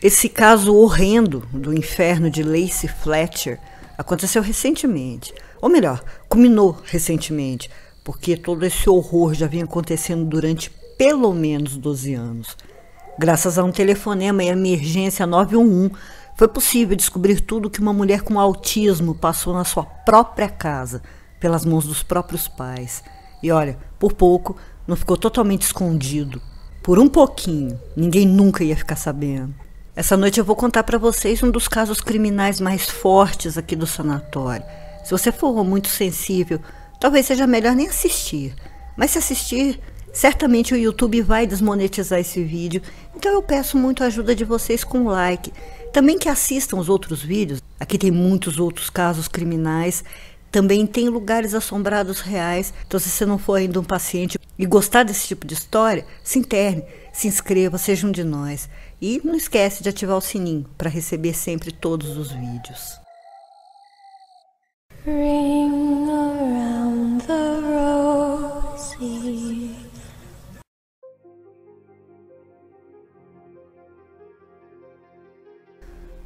Esse caso horrendo do inferno de Lacey Fletcher aconteceu recentemente. Ou melhor, culminou recentemente, porque todo esse horror já vinha acontecendo durante pelo menos 12 anos. Graças a um telefonema em emergência 911, foi possível descobrir tudo que uma mulher com autismo passou na sua própria casa, pelas mãos dos próprios pais. E olha, por pouco, não ficou totalmente escondido. Por um pouquinho, ninguém nunca ia ficar sabendo. Essa noite eu vou contar para vocês um dos casos criminais mais fortes aqui do sanatório. Se você for muito sensível, talvez seja melhor nem assistir. Mas se assistir, certamente o YouTube vai desmonetizar esse vídeo. Então eu peço muito a ajuda de vocês com o like. Também que assistam os outros vídeos. Aqui tem muitos outros casos criminais. Também tem lugares assombrados reais. Então se você não for ainda um paciente e gostar desse tipo de história, se interne, se inscreva, seja um de nós. E não esquece de ativar o sininho para receber sempre todos os vídeos. Ring around the rosy.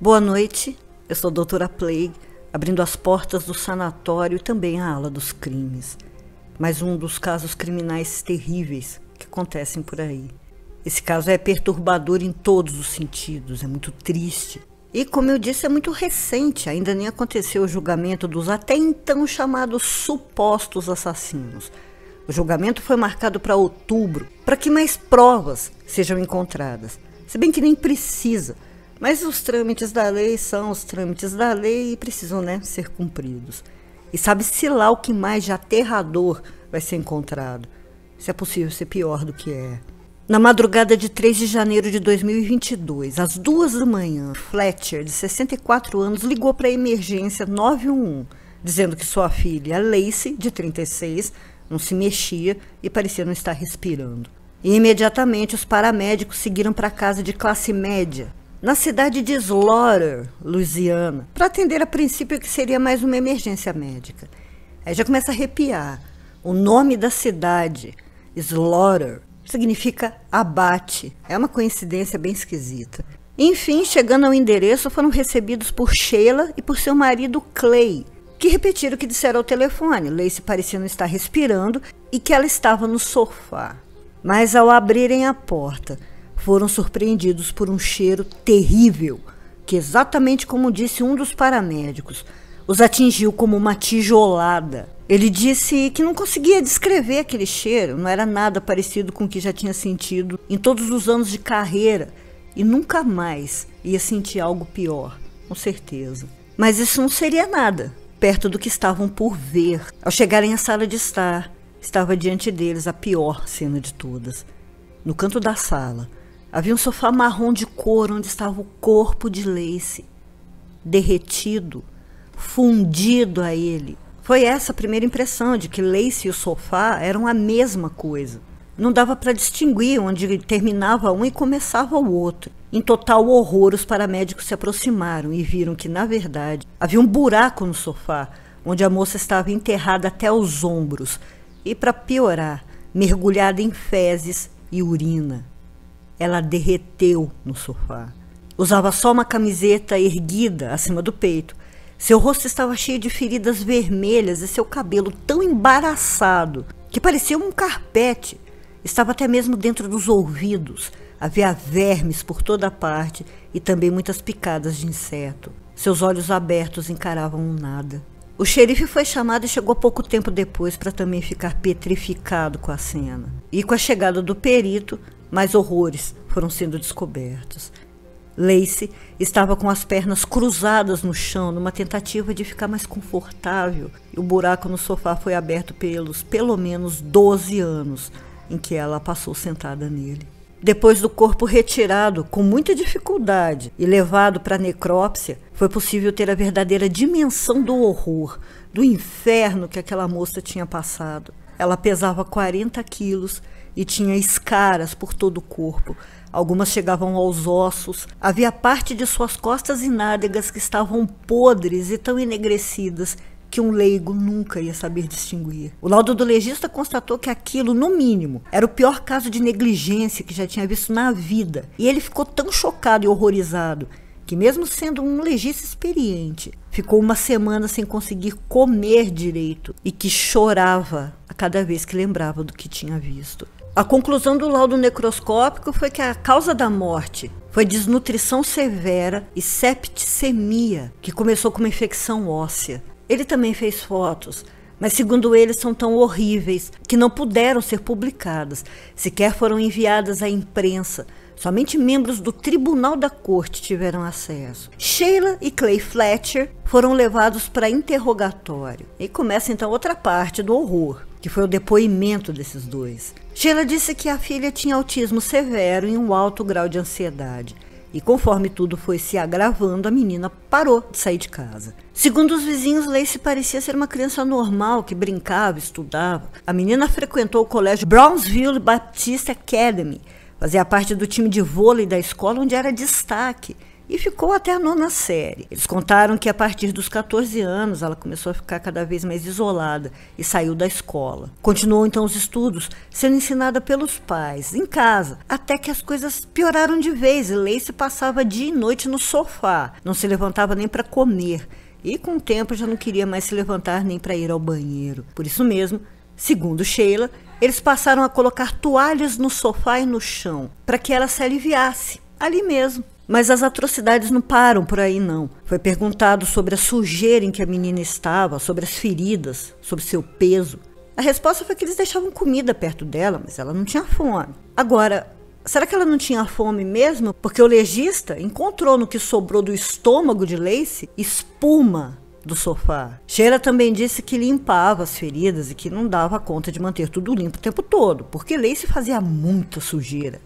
Boa noite, eu sou a Doutora Plague, abrindo as portas do sanatório e também a ala dos crimes. Mais um dos casos criminais terríveis que acontecem por aí. Esse caso é perturbador em todos os sentidos, é muito triste. E, como eu disse, é muito recente, ainda nem aconteceu o julgamento dos até então chamados supostos assassinos. O julgamento foi marcado para outubro, para que mais provas sejam encontradas. Se bem que nem precisa, mas os trâmites da lei são os trâmites da lei e precisam, ser cumpridos. E sabe-se lá o que mais de aterrador vai ser encontrado, se é possível ser pior do que é. Na madrugada de 3 de janeiro de 2022, às 2 da manhã, Fletcher, de 64 anos, ligou para a emergência 911, dizendo que sua filha, Lacey, de 36, não se mexia e parecia não estar respirando. E imediatamente os paramédicos seguiram para a casa de classe média, na cidade de Slaughter, Louisiana, para atender a princípio que seria mais uma emergência médica. Aí já começa a arrepiar. O nome da cidade, Slaughter, significa abate. É uma coincidência bem esquisita. Enfim, chegando ao endereço, foram recebidos por Sheila e por seu marido Clay, que repetiram o que disseram ao telefone. Lacey parecia não estar respirando e que ela estava no sofá. Mas ao abrirem a porta, foram surpreendidos por um cheiro terrível, que exatamente como disse um dos paramédicos, os atingiu como uma tijolada. Ele disse que não conseguia descrever aquele cheiro, não era nada parecido com o que já tinha sentido em todos os anos de carreira e nunca mais ia sentir algo pior, com certeza. Mas isso não seria nada, perto do que estavam por ver. Ao chegarem à sala de estar, estava diante deles a pior cena de todas. No canto da sala, havia um sofá marrom de couro onde estava o corpo de Lacey, derretido, fundido a ele. Foi essa a primeira impressão de que Lacey e o sofá eram a mesma coisa. Não dava para distinguir onde terminava um e começava o outro. Em total horror, os paramédicos se aproximaram e viram que, na verdade, havia um buraco no sofá, onde a moça estava enterrada até os ombros e, para piorar, mergulhada em fezes e urina. Ela derreteu no sofá. Usava só uma camiseta erguida acima do peito. Seu rosto estava cheio de feridas vermelhas e seu cabelo tão embaraçado que parecia um carpete. Estava até mesmo dentro dos ouvidos. Havia vermes por toda parte e também muitas picadas de inseto. Seus olhos abertos encaravam o nada. O xerife foi chamado e chegou pouco tempo depois para também ficar petrificado com a cena. E com a chegada do perito, mais horrores foram sendo descobertos. Lacey estava com as pernas cruzadas no chão numa tentativa de ficar mais confortável. E o buraco no sofá foi aberto pelos pelo menos 12 anos em que ela passou sentada nele. Depois do corpo retirado com muita dificuldade e levado para a necrópsia, foi possível ter a verdadeira dimensão do horror, do inferno que aquela moça tinha passado. Ela pesava 40 quilos e tinha escaras por todo o corpo. Algumas chegavam aos ossos. Havia parte de suas costas e nádegas que estavam podres e tão enegrecidas que um leigo nunca ia saber distinguir. O laudo do legista constatou que aquilo, no mínimo, era o pior caso de negligência que já tinha visto na vida. E ele ficou tão chocado e horrorizado que, mesmo sendo um legista experiente, ficou uma semana sem conseguir comer direito e que chorava a cada vez que lembrava do que tinha visto. A conclusão do laudo necroscópico foi que a causa da morte foi desnutrição severa e septicemia, que começou com uma infecção óssea. Ele também fez fotos, mas segundo ele são tão horríveis que não puderam ser publicadas, sequer foram enviadas à imprensa. Somente membros do Tribunal da Corte tiveram acesso. Sheila e Clay Fletcher foram levados para interrogatório. E começa então outra parte do horror, que foi o depoimento desses dois. Sheila disse que a filha tinha autismo severo e um alto grau de ansiedade. E conforme tudo foi se agravando, a menina parou de sair de casa. Segundo os vizinhos, Lacey parecia ser uma criança normal, que brincava, estudava. A menina frequentou o colégio Brownsville Baptist Academy, fazia parte do time de vôlei da escola, onde era destaque, e ficou até a 9ª série. Eles contaram que a partir dos 14 anos ela começou a ficar cada vez mais isolada e saiu da escola. Continuou então os estudos, sendo ensinada pelos pais, em casa, até que as coisas pioraram de vez e Lacey passava dia e noite no sofá, não se levantava nem para comer, e com o tempo já não queria mais se levantar nem para ir ao banheiro. Por isso mesmo, segundo Sheila, eles passaram a colocar toalhas no sofá e no chão, para que ela se aliviasse, ali mesmo. Mas as atrocidades não param por aí, não. Foi perguntado sobre a sujeira em que a menina estava, sobre as feridas, sobre seu peso. A resposta foi que eles deixavam comida perto dela, mas ela não tinha fome. Agora, será que ela não tinha fome mesmo? Porque o legista encontrou no que sobrou do estômago de Lacey espuma do sofá. Sheila também disse que limpava as feridas e que não dava conta de manter tudo limpo o tempo todo, porque Lacey fazia muita sujeira.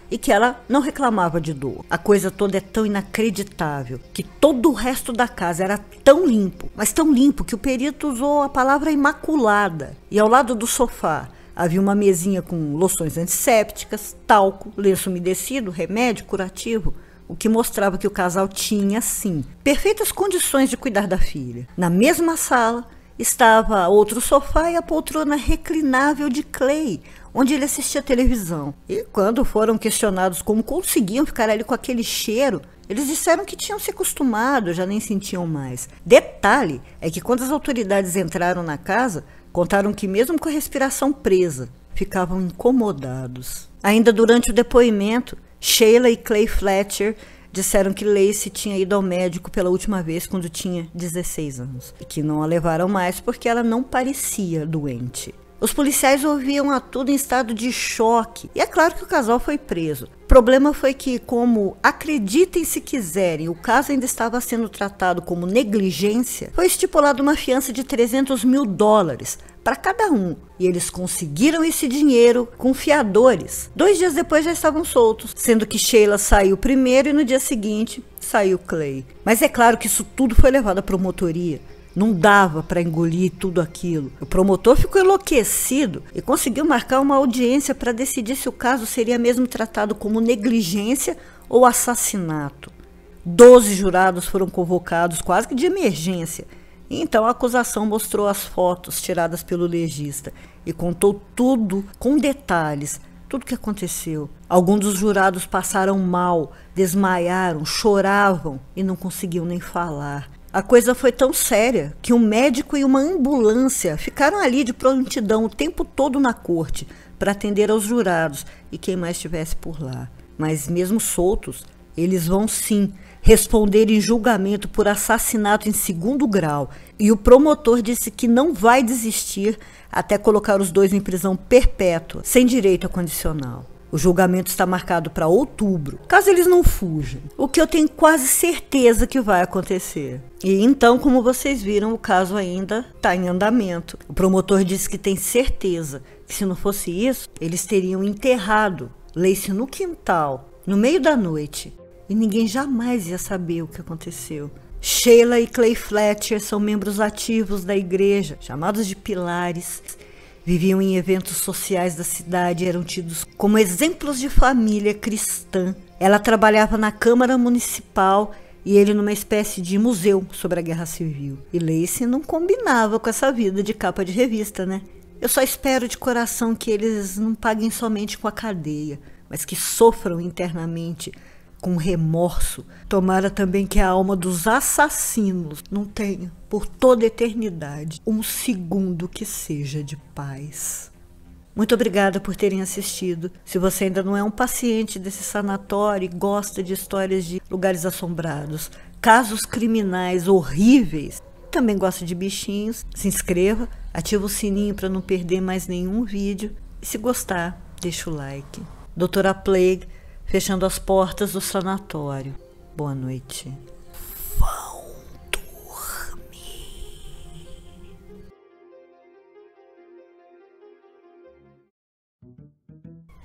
E que ela não reclamava de dor. A coisa toda é tão inacreditável que todo o resto da casa era tão limpo, mas tão limpo que o perito usou a palavra imaculada. E ao lado do sofá havia uma mesinha com loções antissépticas, talco, lenço umedecido, remédio curativo, o que mostrava que o casal tinha, sim, perfeitas condições de cuidar da filha. Na mesma sala estava outro sofá e a poltrona reclinável de Clay, onde ele assistia televisão. E quando foram questionados como conseguiam ficar ali com aquele cheiro, eles disseram que tinham se acostumado, já nem sentiam mais. Detalhe é que quando as autoridades entraram na casa, contaram que mesmo com a respiração presa, ficavam incomodados. Ainda durante o depoimento, Sheila e Clay Fletcher disseram que Lacey tinha ido ao médico pela última vez quando tinha 16 anos e que não a levaram mais porque ela não parecia doente. Os policiais ouviam a tudo em estado de choque e é claro que o casal foi preso. O problema foi que, como acreditem se quiserem, o caso ainda estava sendo tratado como negligência, foi estipulada uma fiança de $300 mil para cada um. E eles conseguiram esse dinheiro com fiadores. 2 dias depois já estavam soltos, sendo que Sheila saiu primeiro e no dia seguinte saiu Clay. Mas é claro que isso tudo foi levado à promotoria. Não dava para engolir tudo aquilo. O promotor ficou enlouquecido e conseguiu marcar uma audiência para decidir se o caso seria mesmo tratado como negligência ou assassinato. 12 jurados foram convocados, quase que de emergência. Então a acusação mostrou as fotos tiradas pelo legista e contou tudo com detalhes, tudo o que aconteceu. Alguns dos jurados passaram mal, desmaiaram, choravam e não conseguiam nem falar. A coisa foi tão séria que um médico e uma ambulância ficaram ali de prontidão o tempo todo na corte para atender aos jurados e quem mais estivesse por lá. Mas mesmo soltos, eles vão sim responder em julgamento por assassinato em 2º grau. E o promotor disse que não vai desistir até colocar os dois em prisão perpétua, sem direito a condicional. O julgamento está marcado para outubro, caso eles não fujam, o que eu tenho quase certeza que vai acontecer. E então, como vocês viram, o caso ainda está em andamento. O promotor disse que tem certeza que se não fosse isso, eles teriam enterrado Lacey no quintal, no meio da noite, e ninguém jamais ia saber o que aconteceu. Sheila e Clay Fletcher são membros ativos da igreja, chamados de pilares. Viviam em eventos sociais da cidade e eram tidos como exemplos de família cristã. Ela trabalhava na Câmara Municipal e ele numa espécie de museu sobre a Guerra Civil. E Lacey não combinava com essa vida de capa de revista, né? Eu só espero de coração que eles não paguem somente com a cadeia, mas que sofram internamente com remorso. Tomara também que a alma dos assassinos não tenha, por toda a eternidade, um segundo que seja de paz. Muito obrigada por terem assistido. Se você ainda não é um paciente desse sanatório e gosta de histórias de lugares assombrados, casos criminais horríveis, também gosta de bichinhos, se inscreva, ativa o sininho para não perder mais nenhum vídeo. E se gostar, deixa o like. Doutora Plague, fechando as portas do sanatório. Boa noite. Vão dormir.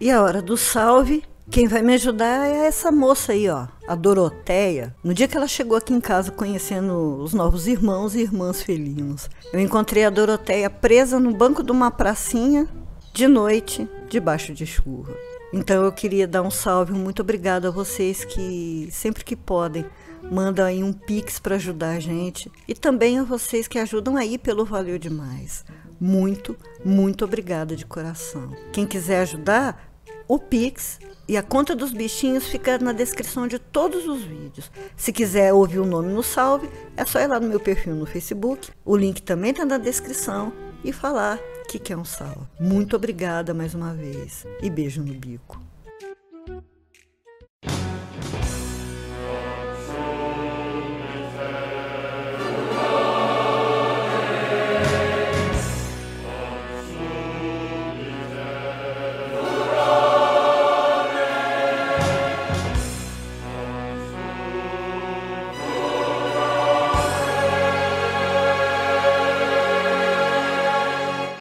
E a hora do salve, quem vai me ajudar é essa moça aí, ó, a Doroteia. No dia que ela chegou aqui em casa conhecendo os novos irmãos e irmãs felinos, eu encontrei a Doroteia presa no banco de uma pracinha, de noite, debaixo de chuva. Então eu queria dar um salve, muito obrigado a vocês que sempre que podem mandam aí um Pix para ajudar a gente, e também a vocês que ajudam aí pelo Valeu Demais. Muito, muito obrigada de coração. Quem quiser ajudar, o Pix e a conta dos bichinhos fica na descrição de todos os vídeos. Se quiser ouvir o nome no salve, é só ir lá no meu perfil no Facebook, o link também está na descrição, e falar que quer um salve. Muito obrigada mais uma vez e beijo no bico.